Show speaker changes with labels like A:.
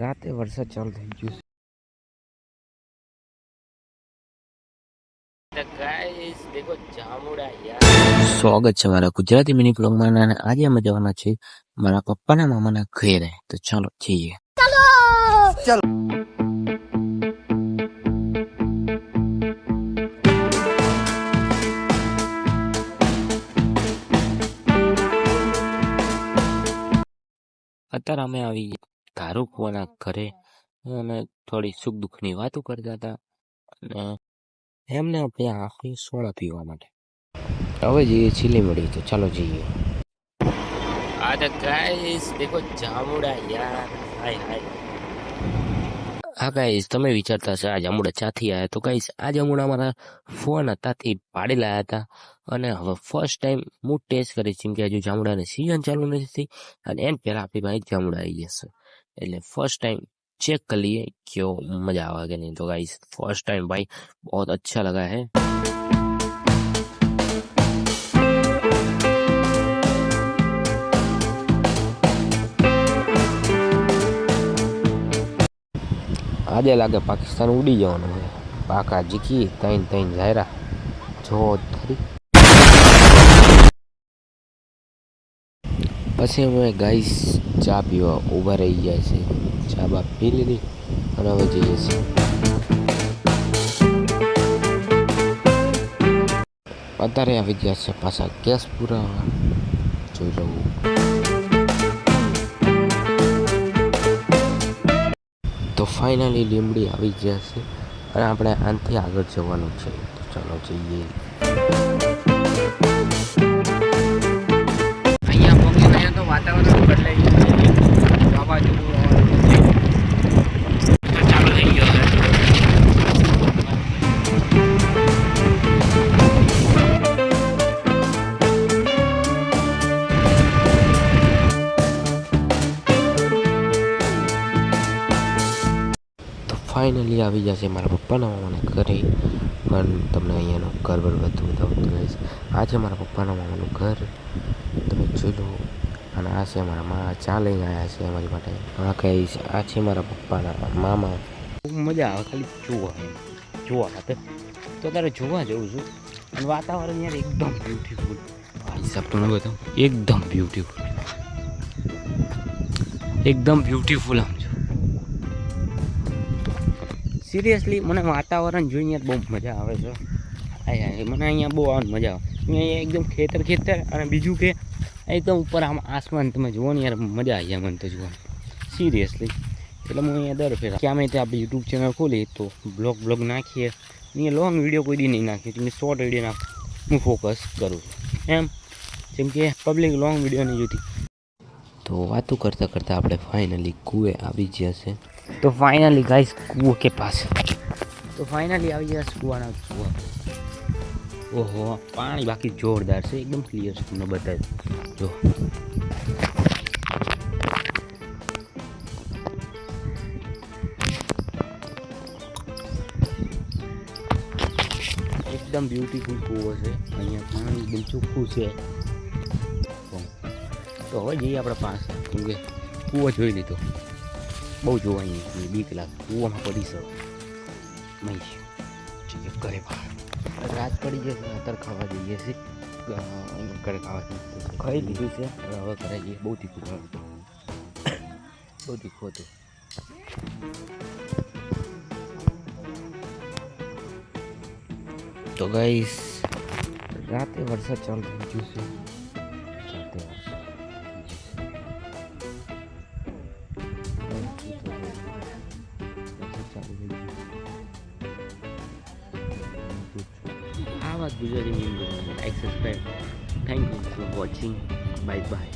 A: રાતે વરસાદ ચાલુ થઈ ગયો છે ગાઈસ દેખો જામુડા યાર. સ્વાગત છે મારા ગુજરાતી મિની બ્લોગમાં અને આજે અમે જવાના છીએ મારા પપ્પાના મામાના ઘરે. તો ચાલો જઈએ. ચાલો અત્યારે અમે આવી ધારુ કુવાના ઘરે અને થોડી સુખ દુઃખની વાતો કરતા હતા અને એમને ત્યાં આખી સોડા પીવા માટે હવે જઈએ ચીલીમડી. તો ચાલો જઈએ. આ તો ગાઈસ દેખો જામુડા યાર. હાય હાય. હા ગાઈસ, તમે વિચારતા હશે આ જામુડા ચાથી આવ્યા. તો ગાઈસ આ જામુડા મારા ફોન હતાથી પાડી લાયા હતા અને હવે ફર્સ્ટ ટાઈમ હું ટેસ્ટ કરીશ. કેમ કે હજુ જામુડાની સિઝન ચાલુ નથી અને એમ પહેલા આપણી પાસે જામુડા આવી જશે એટલે ફર્સ્ટ ટાઈમ चेक कर लिए क्यों मजा आवा कि नहीं. तो गाइस फर्स्ट टाइम भाई बहुत अच्छा लगा है. આજે લાગે પાકિસ્તાન ઉડી જવાનું છે. પાકા જીકી તૈન તૈન જાયરા જો ખરી. પછી અમે ગાઈસ ચા પીવા ઊભા રહી ગયા છે. ચા બા પી લીધી અને હવે જઈએ છીએ. અત્યારે આવી ગયા છે પાછા ગેસ પૂરા. જોઈ લઉં. તો ફાઇનલી લીમડી આવી ગયા છે અને આપણે આનાથી આગળ જવાનું છે. તો ચાલો જઈએ. અહીંયા પહોંચી ગયા તો વાતાવરણ બદલાઈ ગયું છે. વાવાઝોડું ચાલુ થઈ ગયો છે. ફાઇનલી આવી જશે મારા પપ્પાના મામાના ઘરે. પણ તમને અહીંયાનું ઘર બધું બતાવતું રહીશ. આ છે મારા પપ્પાના મામાનું ઘર, તમે જોઈ લો. અને આ છે મારા મા ચા લઈને આવ્યા છે અમારી માટે. હા કહીશ આ છે મારા પપ્પાના મામા. બહુ મજા આવે ખાલી જોવા ખાતે. તો તારે જોવા જવું છું અને વાતાવરણ યાર એકદમ બ્યુટીફુલ. ભાઈ સાહેબ તમને બતાવું એકદમ બ્યુટીફુલ આમ જો. સિરિયસલી મને વાતાવરણ જોઈને યાર બહુ મજા આવે છે. મને અહીંયા બહુ આવવાની મજા આવે. અહીંયા એકદમ ખેતર અને બીજું કે એકદમ ઉપર આમ આસમાન તમે જુઓ ને યાર મજા આવી જાય મને તો જોવાની સિરિયસલી. એટલે હું અહીંયા દર ફેરા કે અમે ત્યાં આપણે યુટ્યુબ ચેનલ ખોલી તો બ્લોગ નાખીએ. અહીંયા લોંગ વિડીયો કોઈ દી નહીં નાખીએ. તમે શોર્ટ વિડીયો હું ફોકસ કરું છું એમ. જેમ કે પબ્લિક લોંગ વિડીયો નહીં જોતી. તો વાતો કરતાં આપણે ફાઇનલી કૂએ આવી ગયા છે. તો ફાઇનલી ગાઈસ કૂવો કે પાસ. તો ફાઇનલી આવી ગયા કૂવાના કૂવા. ઓહો પાણી બાકી જોરદાર છે એકદમ ક્લિયર છે. તમને બતાવી જો. એકદમ બ્યુટીફુલ કૂવો છે. અહીંયા પાણી એકદમ ચોખ્ખું છે. તો હવે જઈએ આપણે પાસે. કેમ કે કૂવો જોઈ લીધો. બહુ જોવાની બીક લાગે કૂવામાં પડી શકે નહીં. ઘરે રાત પડી જશે. અત્યારે ખાવા જઈએ છીએ ઘરે. ખાઈ લીધું છે હવે ઘરે જઈએ. બહુ તીખું હતું. તો ગાઈસ રાતે વરસાદ ચાલુ થઈ ગયું છે. આ વાત Gujarati meme like subscribe. Thank you for watching. Bye bye.